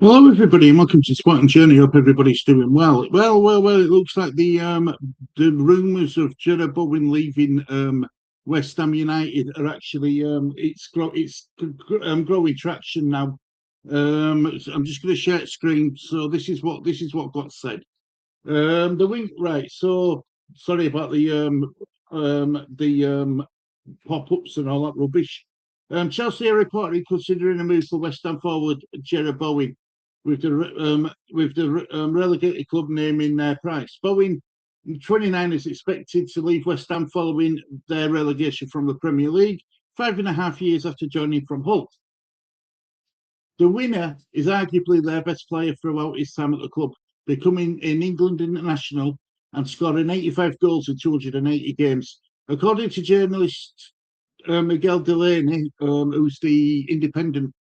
Hello, everybody, and welcome to Sport and Journey. Hope everybody's doing well. Well. It looks like the rumours of Gerard Bowen leaving West Ham United are actually growing traction now. So I'm just going to share screen. So this is what got said. The wing right. So sorry about the pop-ups and all that rubbish. Chelsea are reportedly considering a move for West Ham forward Gerard Bowen, with the relegated club naming their price. Bowen, 29, is expected to leave West Ham following their relegation from the Premier League, 5.5 years after joining from Hull. The winner is arguably their best player throughout his time at the club, becoming an England international and scoring 85 goals in 280 games. According to journalist Miguel Delaney, who's the independent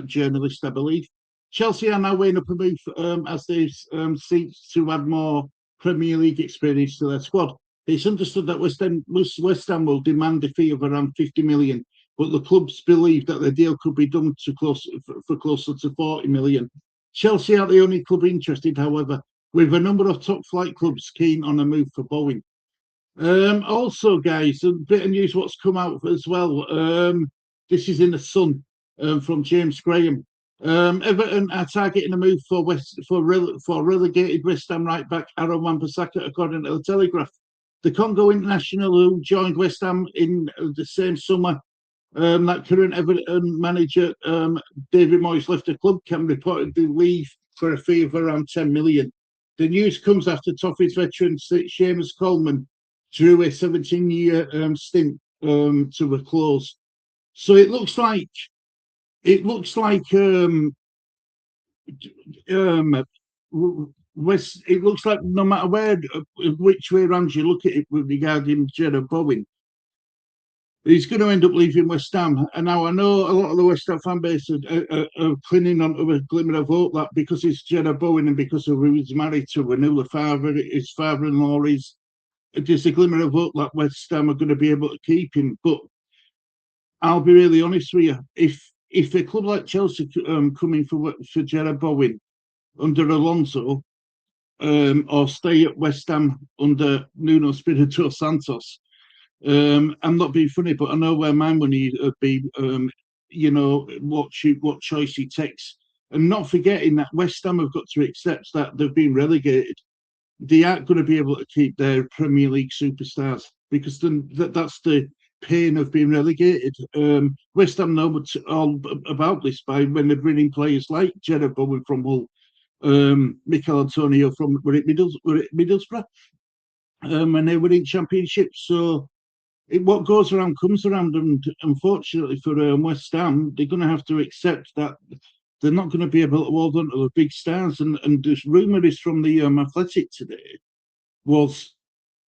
journalist, I believe. Chelsea are now weighing up a move as they seek to add more Premier League experience to their squad. It's understood that West Ham will demand a fee of around 50 million, but the clubs believe that the deal could be done for closer to 40 million. Chelsea are the only club interested, however, with a number of top flight clubs keen on a move for Bowen. Also, guys, a bit of news what's come out as well. This is in the Sun from James Graham. Everton are targeting a move for relegated West Ham right back Aaron Wan-Bissaka, according to the Telegraph. The Congo international who joined West Ham in the same summer that current Everton manager David Moyes left the club can reportedly leave for a fee of around 10 million. The news comes after Toffee's veteran Seamus Coleman drew a 17-year stint to a close. So um, it looks like no matter which way around you look at it with regarding Gerard Bowen, he's going to end up leaving West Ham. And now I know a lot of the West Ham fan base are clinging onto a glimmer of hope that because it's Gerard Bowen and because of who he's married to, a new father, his father-in-law is, there's a glimmer of hope that West Ham are going to be able to keep him. But I'll be really honest with you, if a club like Chelsea coming for Gerard Bowen under Alonso, or stay at West Ham under Nuno Espirito Santos, I'm not being funny, but I know where my money would be. What choice he takes, and not forgetting that West Ham have got to accept that they've been relegated. They aren't going to be able to keep their Premier League superstars because then that's the pain of being relegated. West Ham know all about this by when they're bringing players like Gerard Bowen from Hull, Michael Antonio from Middlesbrough, when they were in Championship. So what goes around comes around, and unfortunately for West Ham, they're going to have to accept that they're not going to be able to hold on to the big stars. And this rumour is from the Athletic today was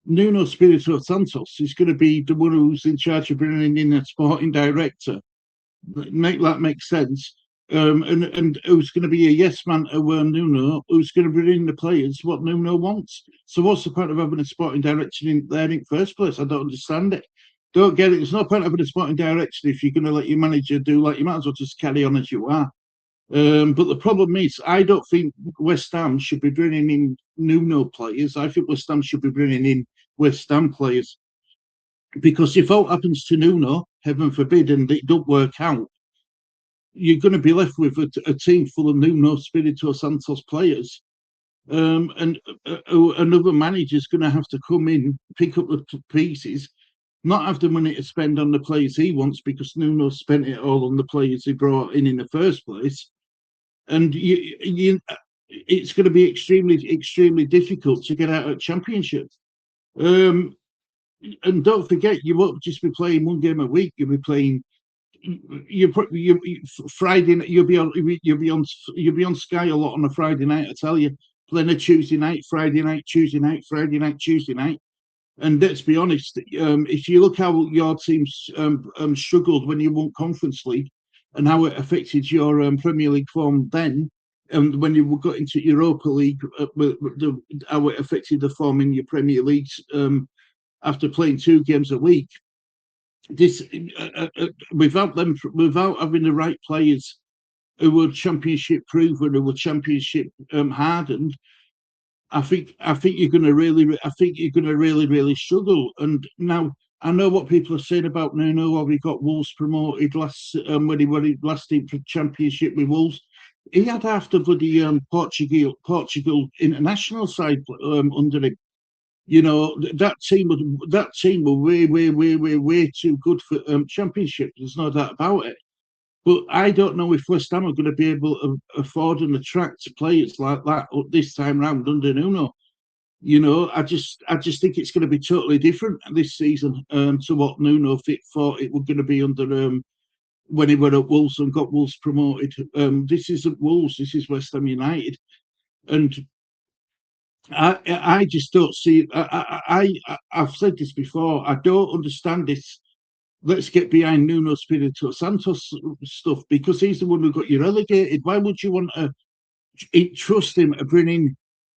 Nuno Espirito Santos is going to be the one who's in charge of bringing in a sporting director. Make that make sense. And who's going to be a yes man to Nuno, who's going to bring in the players what Nuno wants. So what's the point of having a sporting director in there in the first place? I don't understand it. Don't get it. There's no point of having a sporting director if you're going to let your manager do like you might as well just carry on as you are. But the problem is, I don't think West Ham should be bringing in Nuno players. I think West Ham should be bringing in West Ham players. Because if all happens to Nuno, heaven forbid, and it don't work out, you're going to be left with a team full of Nuno Espirito Santos players. And another manager's going to have to come in, pick up the pieces, not have the money to spend on the players he wants because Nuno spent it all on the players he brought in the first place. And it's going to be extremely difficult to get out of Championship. And don't forget, you won't just be playing one game a week. You'll be playing. You Friday. You'll be on Sky a lot on a Friday night. I tell you, playing a Tuesday night, Friday night, Tuesday night, Friday night, Tuesday night. And let's be honest, if you look how your teams struggled when you won Conference League, and how it affected your Premier League form then, and when you got into Europa League, how it affected the form in your Premier Leagues after playing 2 games a week. This without having the right players who were championship proven, who were championship hardened, I think you're going to really struggle. And now I know what people are saying about Nuno. Well, we got Wolves promoted when he last in championship with Wolves. He had half the bloody Portugal international side under him. You know that team were way too good for championship. There's no doubt about it. But I don't know if West Ham are going to be able to afford and attract players like that this time round under Nuno. You know, I just think it's going to be totally different this season to what Nuno thought it was going to be under when he went at Wolves and got Wolves promoted. This isn't Wolves, this is West Ham United, and I just don't see it. I've said this before. I don't understand this. Let's get behind Nuno Espirito Santos stuff because he's the one who got you relegated. Why would you want to trust him to bring in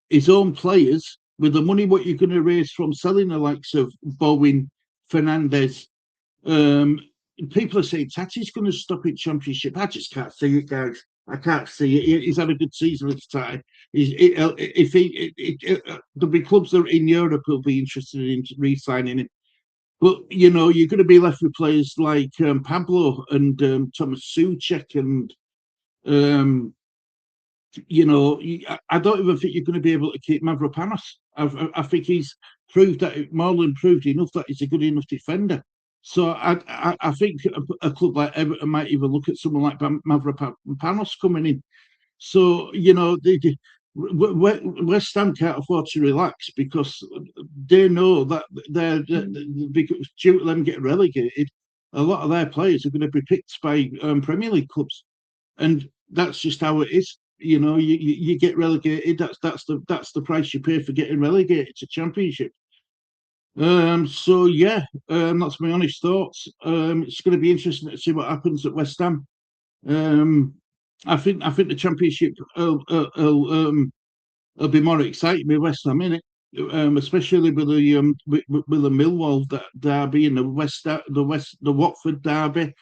his own players with the money what you're going to raise from selling the likes of Bowen, Fernandez? Um, People are saying Tati's going to stop in Championship. I just can't see it, guys. I can't see it. He's had a good season with Tati. If there'll be clubs that are in Europe who'll be interested in re-signing him. But you know, you're going to be left with players like Pablo and Thomas Soucek, and um, you know, I don't even think you're going to be able to keep Mavropanos. I think he's proved that more than proved enough that he's a good enough defender. So I think a club like Everton might even look at someone like Mavropanos coming in. So you know, West Ham can't afford to relax because they know that because due to them getting relegated, a lot of their players are going to be picked by Premier League clubs, and that's just how it is. You know, you get relegated. That's the price you pay for getting relegated to Championship. So yeah, that's my honest thoughts. It's going to be interesting to see what happens at West Ham. Um, I think the Championship will be more exciting with West Ham in it, especially with the Millwall derby and the Watford derby.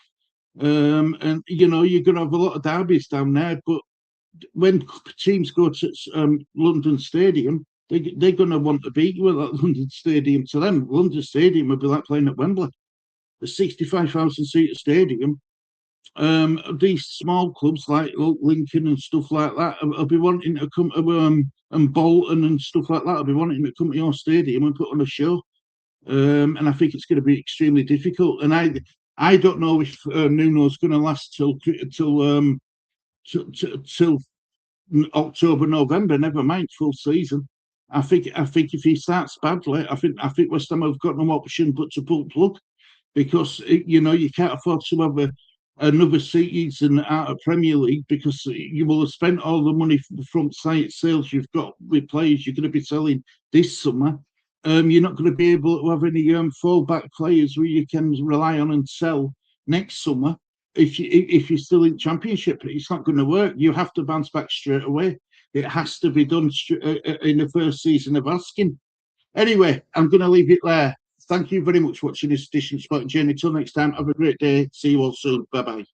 And you know you're going to have a lot of derbies down there, but when teams go to London Stadium, they're going to want to beat you at London Stadium. To them, London Stadium would be like playing at Wembley, the 65,000 seat stadium. These small clubs like Lincoln and stuff like that will be wanting to come to and Bolton and stuff like that. Will be wanting to come to your stadium and put on a show. And I think it's going to be extremely difficult. And I don't know if Nuno's going to last till October, November. Never mind full season. I think if he starts badly, I think West Ham have got no option but to pull plug because you know you can't afford to have another season out of Premier League because you will have spent all the money from site sales you've got with players you're going to be selling this summer. You're not going to be able to have any fallback players where you can rely on and sell next summer. If you're still in Championship, it's not going to work. You have to bounce back straight away. It has to be done in the first season of asking. Anyway, I'm going to leave it there. Thank you very much for watching this edition of Sport Journey. Till next time, have a great day. See you all soon. Bye bye.